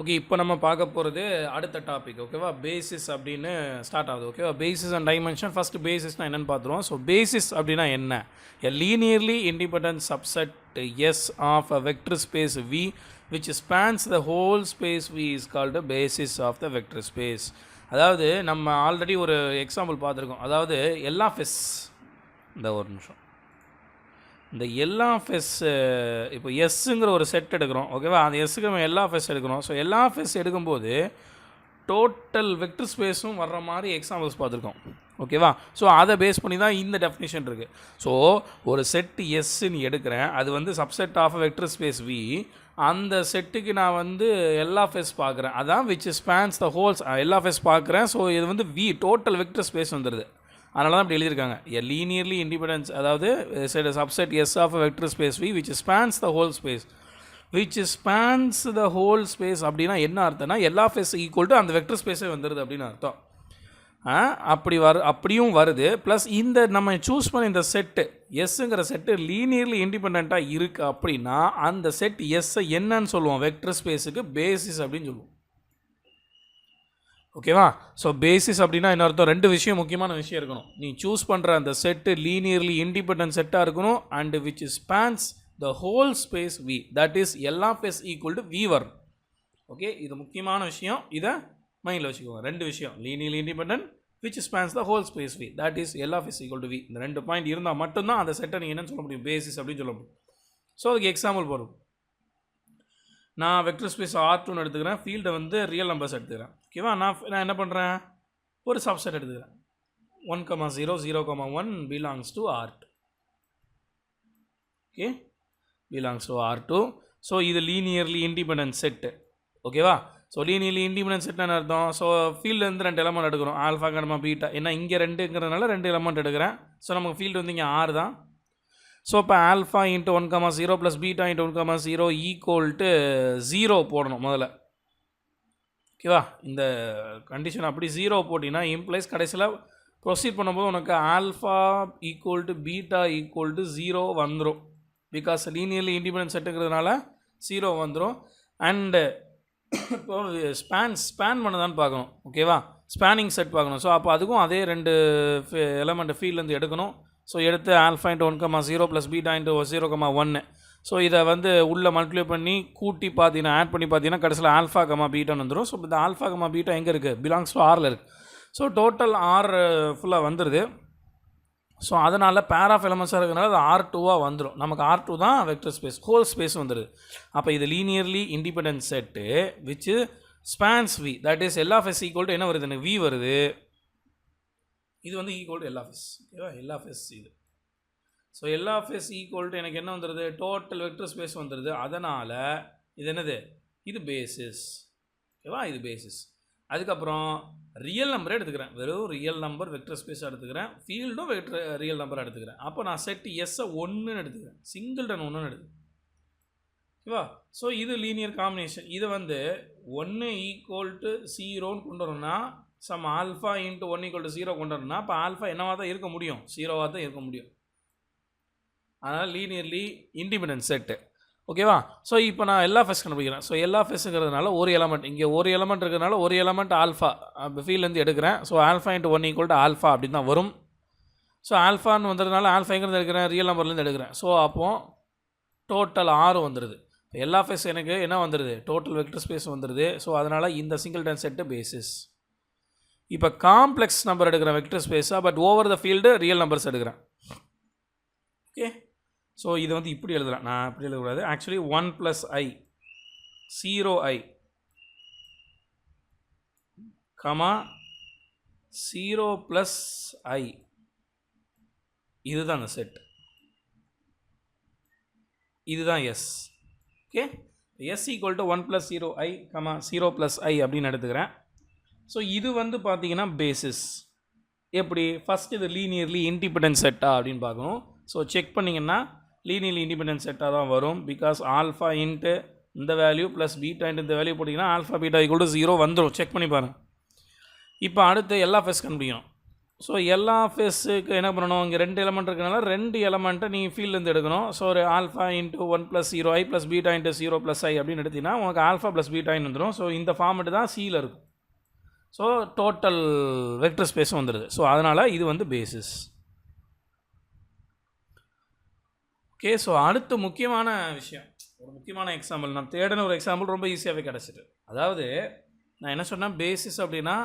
Okay, இப்போ நம்ம பார்க்க போகிறது அடுத்த டாபிக். ஓகேவா, பேசிஸ் அப்படின்னு ஸ்டார்ட் ஆகுது. ஓகேவா, பேசிஸ் அண்ட் டைமென்ஷன். ஃபஸ்ட்டு பேசிஸ்னால் என்னென்னு பார்த்துருவோம். ஸோ பேசிஸ் அப்படின்னா என்ன? A linearly independent subset S of a vector space V which spans the whole space V is called basis of the vector space. அதாவது நம்ம ஆல்ரெடி ஒரு எக்ஸாம்பிள் பார்த்துருக்கோம். அதாவது எல்எஃப்எஸ், இந்த ஒரு நிமிஷம், இந்த எல்எஃப்எஸ் இப்போ எஸ்ஸுங்கிற ஒரு செட் எடுக்கிறோம். ஓகேவா, அந்த எஸ்ஸுக்கு நம்ம எல்எஃப்எஸ் எடுக்கிறோம். ஸோ எல்எஃப்எஸ் எடுக்கும்போது டோட்டல் வெக்டர் ஸ்பேஸும் வர்ற மாதிரி எக்ஸாம்பிள்ஸ் பார்த்துருக்கோம். ஓகேவா, ஸோ அதை பேஸ் பண்ணி தான் இந்த டெஃபினிஷன் இருக்குது. ஸோ ஒரு செட்டு எஸ்ன்னு எடுக்கிறேன், அது வந்து subset of vector space V. அந்த செட்டுக்கு நான் வந்து எல்எஃப்எஸ் பார்க்குறேன், அதான் which spans the holes. LFS பார்க்குறேன். ஸோ இது வந்து வி டோட்டல் வெக்டர் ஸ்பேஸ் வந்துடுது. அதனால தான் இப்படி எழுதியிருக்காங்க. எ லீனியர்லி இண்டிபெண்டன்ஸ், அதாவது subset S of vector space V which spans the whole space. Which spans the whole space அப்படின்னா என்ன அர்த்தம்னா எல்எஃப்எஸ் ஈக்குவல் டு அந்த வெக்டர் ஸ்பேஸே வந்துடுது அப்படின்னு அர்த்தம். அப்படியும் வருது. ப்ளஸ் இந்த நம்ம சூஸ் பண்ண இந்த செட்டு எஸ்ஸுங்கிற செட்டு லீனியர்லி இண்டிபெண்ட்டாக இருக்குது அப்படின்னா அந்த செட் எஸ்ஸை என்னன்னு சொல்லுவோம்? வெக்டர் ஸ்பேஸுக்கு பேசிஸ் அப்படின்னு சொல்லுவோம். ஓகேவா, ஸோ பேசிஸ் அப்படின்னா என்ன அர்த்தம்? ரெண்டு விஷயம், முக்கியமான விஷயம் இருக்கணும். நீ சூஸ் பண்ணுற அந்த செட்டு லீனியர்லி இண்டிபெண்டன்ட் செட்டாக இருக்கணும் and which spans the whole space V, that is LFS equal to V வரும். ஓகே, இது முக்கியமான விஷயம், இதை மைண்டில் வச்சுக்கோங்க. ரெண்டு விஷயம், linearly independent which spans the whole space V, that is LFS equal to V. இந்த ரெண்டு பாயிண்ட் இருந்தால் மட்டும்தான் அந்த செட்டை நீங்கள் என்னன்னு சொல்ல முடியும்? பேசிஸ் அப்படின்னு சொல்ல முடியும். ஸோ அதுக்கு எக்ஸாம்பிள் போகிறோம். நான் வெக்டர் ஸ்பேஸ் R2 எடுத்துக்கிறேன், ஃபீல்டை வந்து ரியல் நம்பர்ஸ் எடுத்துக்கிறேன். ஓகேவா, நான் என்ன பண்ணுறேன்? ஒரு சப்செட் எடுத்துக்கிறேன். 1,0, 0,1 belongs to R2. Okay, belongs to R2. So இது லீனியர்லி இண்டிபெண்டன்ட் செட்டு. ஓகேவா, ஸோ லீனியர்லி இண்டிபெண்டன்ட் செட் என்ன அர்த்தம்? ஸோ ஃபீல்டுலேருந்து ரெண்டு எலமெண்ட் எடுக்கிறோம், ஆல்ஃபா கமா பீட்டா. ஏன்னா இங்கே ரெண்டுங்கிறதுனால ரெண்டு எலமெண்ட் எடுக்கிறேன். ஸோ நமக்கு ஃபீல்டு வந்து இங்கே R தான். ஸோ இப்போ alpha into 1,0 plus beta into 1,0 equal to 0 போடணும் முதல்ல. ஓகேவா, இந்த கண்டிஷன் அப்படி 0 போட்டிங்கன்னா இம்ப்ளைஸ் கடைசியில் ப்ரொசீட் பண்ணும்போது உனக்கு alpha equal to beta equal to 0 வந்துடும். பிகாஸ் லீனியர்லி இண்டிபெண்டன்ட் செட்டுங்கிறதுனால 0 வந்துடும். அண்டு இப்போ ஸ்பேன் பண்ணதான்னு பார்க்கணும். ஓகேவா, ஸ்பேனிங் செட் பார்க்கணும். ஸோ அப்போ அதுக்கும் அதே ரெண்டு எலமெண்ட் ஃபீல்ட்லேருந்து எடுக்கணும். ஸோ எடுத்து alpha into 1,0 plus beta into 0,1. So இதை வந்து உள்ளே மல்டிப்ளை பண்ணி கூட்டி பார்த்தீங்கன்னா, ஆட் பண்ணி பார்த்தீங்கன்னா கடைசியில் ஆல்ஃபா கமா பீட்டான்னு வந்துடும். ஸோ இந்த ஆல்ஃபா கமா பீட்டா எங்கே இருக்குது? பிலாங்ஸ் டு ஆரில் இருக்குது. ஸோ டோட்டல் ஆர் ஃபுல்லாக வந்துடுது. ஸோ அதனால் பேர் ஆஃப் எலமெண்ட்ஸாக இருக்கிறனால அது R2 வந்துடும். நமக்கு R2 தான் வெக்டர் ஸ்பேஸ், ஹோல் ஸ்பேஸ் வந்துடுது. அப்போ இது linearly independent set which spans V, that is LFS equal to என்ன வருது? எனக்கு வி வருது. இது வந்து ஈக்குவல் டு எல்எஃப்எஸ். ஓகேவா, எல்எஃப்எஸ் இது. ஸோ எல்எஃப்எஸ் ஈக்குவல் டு எனக்கு என்ன வந்துடுது? டோட்டல் வெக்டர் ஸ்பேஸ் வந்துடுது. அதனால் இது என்னது? இது பேசிஸ். ஓகேவா, இது பேசிஸ். அதுக்கப்புறம் ரியல் நம்பரே எடுத்துக்கிறேன், வெறும் ரியல் நம்பர் வெக்டர் ஸ்பேஸாக எடுத்துக்கிறேன், ஃபீல்டும் ரியல் நம்பராக எடுத்துக்கிறேன். அப்போ நான் செட் எஸ்ஸை 1ன்னு எடுத்துக்கிறேன், சிங்கிள்டன் 1ன்னு எடுத்துக்கிறேன். ஓகேவா, ஸோ இது லீனியர் காம்பினேஷன். இது வந்து 1 ஈக்குவல் டு 0ன்னு கொண்டு வரணும்னா sum alpha into 1 equal to 0 கொண்டு வரணும்னா அப்போ ஆல்ஃபா என்னவாக தான் இருக்க முடியும்? 0வாக தான் இருக்க முடியும். அதனால் லீனியர்லி இண்டிபெண்டன்ட் செட்டு. ஓகேவா, ஸோ இப்போ நான் எல்எஃப்எஸ் கண்டுபிடிக்கிறேன். ஸோ எல்எஃப்எஸ்ங்கிறதுனால ஒரு எலமெண்ட், இங்கே ஒரு எலமெண்ட் இருக்கிறதுனால ஒரு எலமெண்ட் ஆல்ஃபா ஃபீல்ட்லேருந்து எடுக்கிறேன். So alpha into 1 equal to alpha அப்படின்னு தான் வரும். ஸோ ஆல்ஃபான்னு வந்ததுனால ஆல்ஃபா எங்கேருந்து எடுக்கிறேன்? ரியல் நம்பர்லேருந்து எடுக்கிறேன். ஸோ அப்போது டோட்டல் 6 வந்துடுது. எல்எஃப்எஸ் எனக்கு என்ன வந்துடுது? டோட்டல் வெக்டர் ஸ்பேஸ் வந்துடுது. ஸோ அதனால் இந்த சிங்கிள்டன் செட்டு பேசிஸ். இப்போ காம்ப்ளெக்ஸ் நம்பர் எடுக்கிறேன் வெக்டர் ஸ்பேஸாக, but over the field real numbers எடுக்கிறேன். ஓகே, ஸோ இது வந்து இப்படி எழுதுறேன். நான் இப்படி எழுதக்கூடாது. Actually 1 + i 0i comma 0 + i, இதுதான் அந்த செட், இதுதான் S. Okay, S equal to 1 + 0i comma 0 + i அப்படின்னு எடுத்துக்கிறேன். ஸோ இது வந்து பார்த்தீங்கன்னா பேசிஸ். எப்படி? ஃபஸ்ட் இது லீனியர்லி இண்டிபெண்டன்ட் செட்டா அப்படின்னு பார்க்கணும். ஸோ செக் பண்ணிங்கன்னா லீனியர்லி இண்டிபெண்டன்ட் செட்டாக தான் வரும். பிகாஸ் ஆல்ஃபா இன்ட்டு இந்த வேல்யூ ப்ளஸ் பீட்டா இன்ட்டு இந்த வேல்யூ போட்டிங்கன்னா ஆல்ஃபா பீட்டா ஈக்குவல் டு 0 வந்துடும். செக் பண்ணி பாருங்கள். இப்போ அடுத்து எல்எஃப்எஸ் கண்டுபிடிக்கணும். ஸோ எல்லா ஃபேஸுக்கு என்ன பண்ணணும், இங்கே 2 எலமெண்ட் இருக்கனால 2 எலமெண்ட்டை நீ ஃபீல்ட்லேருந்து எடுக்கணும். ஸோ ஒரு alpha into 1 + 0 i + beta into 0 + i அப்படின்னு எடுத்தீங்கன்னா உங்களுக்கு ஆல்ஃபா + பீட்டான்னு வந்துடும். ஸோ இந்த ஃபார்மெட்டு தான் சியில் இருக்கும். ஸோ டோட்டல் வெக்டர் ஸ்பேஸும் வந்துடுது. ஸோ அதனால் இது வந்து பேசிஸ். ஓகே, ஸோ அடுத்து முக்கியமான விஷயம், ஒரு முக்கியமான எக்ஸாம்பிள். நான் தேடின ஒரு எக்ஸாம்பிள் ரொம்ப ஈஸியாகவே கிடச்சிட்டு. அதாவது நான் என்ன சொன்னேன், பேசிஸ் அப்படின்னா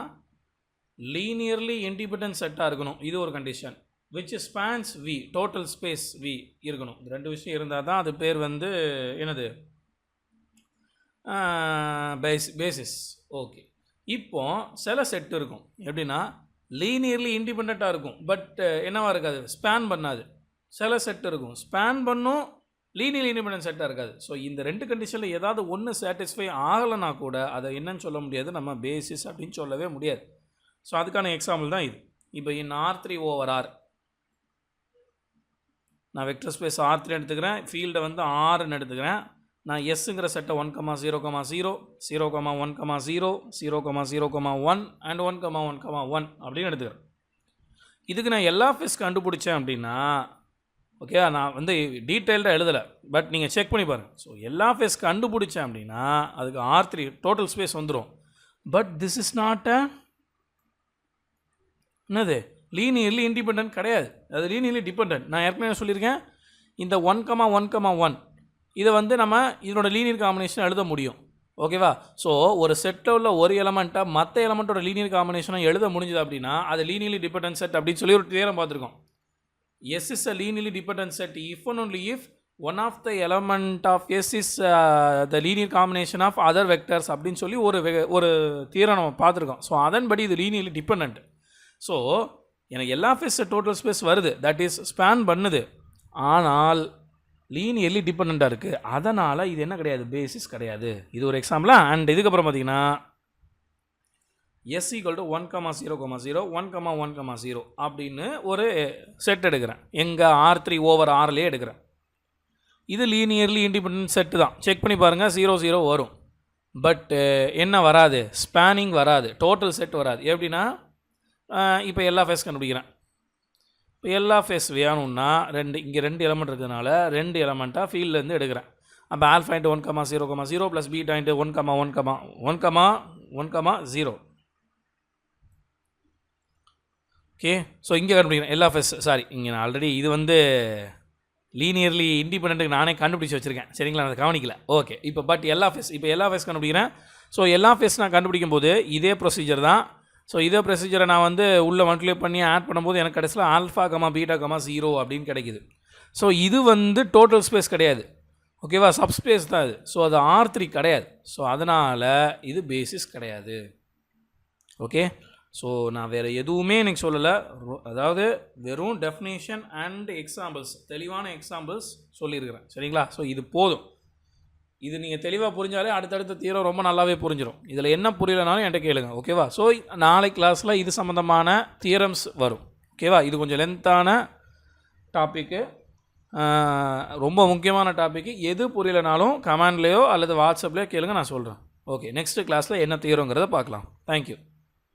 லீனியர்லி இண்டிபெண்டன்ட் செட்டாக இருக்கணும். இது ஒரு condition. Which spans V, total space V இருக்கணும். இந்த 2 விஷயம் இருந்தால் தான் அது பேர் வந்து என்னது, பேசிஸ். ஓகே, இப்போ சில செட் இருக்கும் எப்படின்னா லீனியர்லி இண்டிபெண்ட்டாக இருக்கும், பட் என்னவா இருக்காது, ஸ்பேன் பண்ணாது. சில செட் இருக்கும் ஸ்பேன் பண்ணும், லீனியர் இண்டிபெண்டன்ட் செட்டாக இருக்காது. ஸோ இந்த 2 கண்டிஷனில் ஏதாவது ஒன்று சாட்டிஸ்ஃபை ஆகலைனா கூட அதை என்னன்னு சொல்ல முடியாது, நம்ம பேசிஸ் அப்படின்னு சொல்லவே முடியாது. ஸோ அதுக்கான எக்ஸாம்பிள் தான் இது. இப்போ இன் R3/R நான் வெக்டர் ஸ்பேஸ் R3 எடுத்துக்கிறேன், ஃபீல்டை வந்து Rன்னு எடுத்துக்கிறேன். நான் எஸ்ஸுங்கிற செட்டை 1,0,0, 0,1,0, 0,0,1 அண்ட் 1,1,1 அப்படின்னு எடுத்துக்கிறேன். இதுக்கு நான் எல்லா ஃபேஸ் கண்டுபிடிச்சேன் அப்படின்னா, ஓகே, நான் வந்து டீட்டெயில்டாக எழுதலை, பட் நீங்கள் செக் பண்ணி பாருங்கள். ஸோ எல்லா ஃபேஸ் கண்டுபிடிச்சேன் அப்படின்னா அதுக்கு R3 டோட்டல் ஸ்பேஸ் வந்துடும். பட் திஸ் இஸ் நாட் என்னது, லீனியர்லி இண்டிபெண்டன்ட் கிடையாது, அது லீனியர்லி டிபெண்டன்ட். நான் ஏற்கனவே சொல்லியிருக்கேன், இந்த 1,1,1 இதை வந்து நம்ம இதனோட லீனியர் காம்பினேஷன் எழுத முடியும். ஓகேவா? ஸோ ஒரு செட்டில் உள்ள ஒரு எலமெண்ட்டை மற்ற எலமெண்ட்டோட லீனியர் காம்பினேஷனை எழுத முடிஞ்சது அப்படின்னா அது லீனியர்லி டிபெண்டன்ட் செட் அப்படின்னு சொல்லி ஒரு தியரம் பார்த்துருக்கோம். S is a linearly dependent set if and only if one of the element of S is the linear combination of other vectors அப்படின்னு சொல்லி ஒரு தியரம் நம்ம பார்த்துருக்கோம். ஸோ அதன்படி இது லீனியர்லி டிபெண்ட். ஸோ எனக்கு எல்லா ஃபேஸ் டோட்டல் ஸ்பேஸ் வருது, தட் இஸ் ஸ்பேன் பண்ணுது, ஆனால் லீனியர்லி டிபெண்ட்டாக இருக்குது. அதனால் இது என்ன கிடையாது, பேசிஸ் கிடையாது. இது ஒரு எக்ஸாம்பிளா. அண்ட் இதுக்கப்புறம் பார்த்தீங்கன்னா S = 1,0,0, 1,1,0 அப்படின்னு ஒரு செட் எடுக்கிறேன். எங்கள் R3/Rலே எடுக்கிறேன். இது லீனியர்லி இண்டிபெண்டன்ட் செட்டு தான். செக் பண்ணி பாருங்கள், 0, 0 வரும். பட் என்ன வராது, ஸ்பேனிங் வராது, டோட்டல் செட் வராது. எப்படின்னா இப்போ எல்லா ஃபேஸ் கண்டுபிடிக்கிறேன். இப்போ எல்லா ஃபேஸ் வேணும்னா இங்கே 2 எலமெண்ட் இருக்கிறதுனால 2 எலமெண்ட்டாக ஃபீல்ட்லேருந்து எடுக்கிறேன். அப்போ alpha into 1,0,0 + beta into 1,1,0. Okay, so இங்கே கண்டுபிடிக்கிறேன் எல்லா ஃபேஸ். சாரி, இங்கே நான் ஆல்ரெடி இது வந்து லீனியர்லி இண்டிபெண்ட்டுக்கு நானே கண்டுபிடிச்சி வச்சுருக்கேன். சரிங்களா, நான் கவனிக்கல. ஓகே, இப்போ பட் எல்லா ஃபேஸ் கண்டுபிடிக்கிறேன். ஸோ எல்லா ஃபேஸ் நான் கண்டுபிடிக்கும் போது இதே ப்ரொசீஜர் தான். ஸோ இதே ப்ரொசீஜரை நான் வந்து உள்ளே மல்டிப்ளை பண்ணி ஆட் பண்ணும்போது எனக்கு கடைசியில் ஆல்ஃபா, பீட்டா, 0 அப்படின்னு கிடைக்குது. ஸோ இது வந்து டோட்டல் ஸ்பேஸ் கிடையாது. ஓகேவா, சப்ஸ்பேஸ் தான் இது. ஸோ அது R3 கிடையாது. ஸோ அதனால் இது பேசிஸ் கிடையாது. ஓகே, ஸோ நான் வேறு எதுவுமே எனக்கு சொல்லலை. அதாவது வெறும் டெஃபினேஷன் அண்ட் எக்ஸாம்பிள்ஸ், தெளிவான எக்ஸாம்பிள்ஸ் சொல்லியிருக்கிறேன். சரிங்களா, ஸோ இது போதும். இது நீங்கள் தெளிவாக புரிஞ்சாலே அடுத்தடுத்த தியரம் ரொம்ப நல்லாவே புரிஞ்சிடும். இதில் என்ன புரியலைனாலும் என்கிட்ட கேளுங்க. ஓகேவா, ஸோ நாளைக்கு கிளாஸில் இது சம்மந்தமான தியரம்ஸ் வரும். ஓகேவா, இது கொஞ்சம் லென்த்தான டாப்பிக்கு, ரொம்ப முக்கியமான டாப்பிக்கு. எது புரியலைனாலும் கமெண்ட்லேயோ அல்லது வாட்ஸ்அப்லேயோ கேளுங்க, நான் சொல்கிறேன். ஓகே, நெக்ஸ்ட்டு கிளாஸில் என்ன தியரங்கிறத பார்க்கலாம். தேங்க்யூ.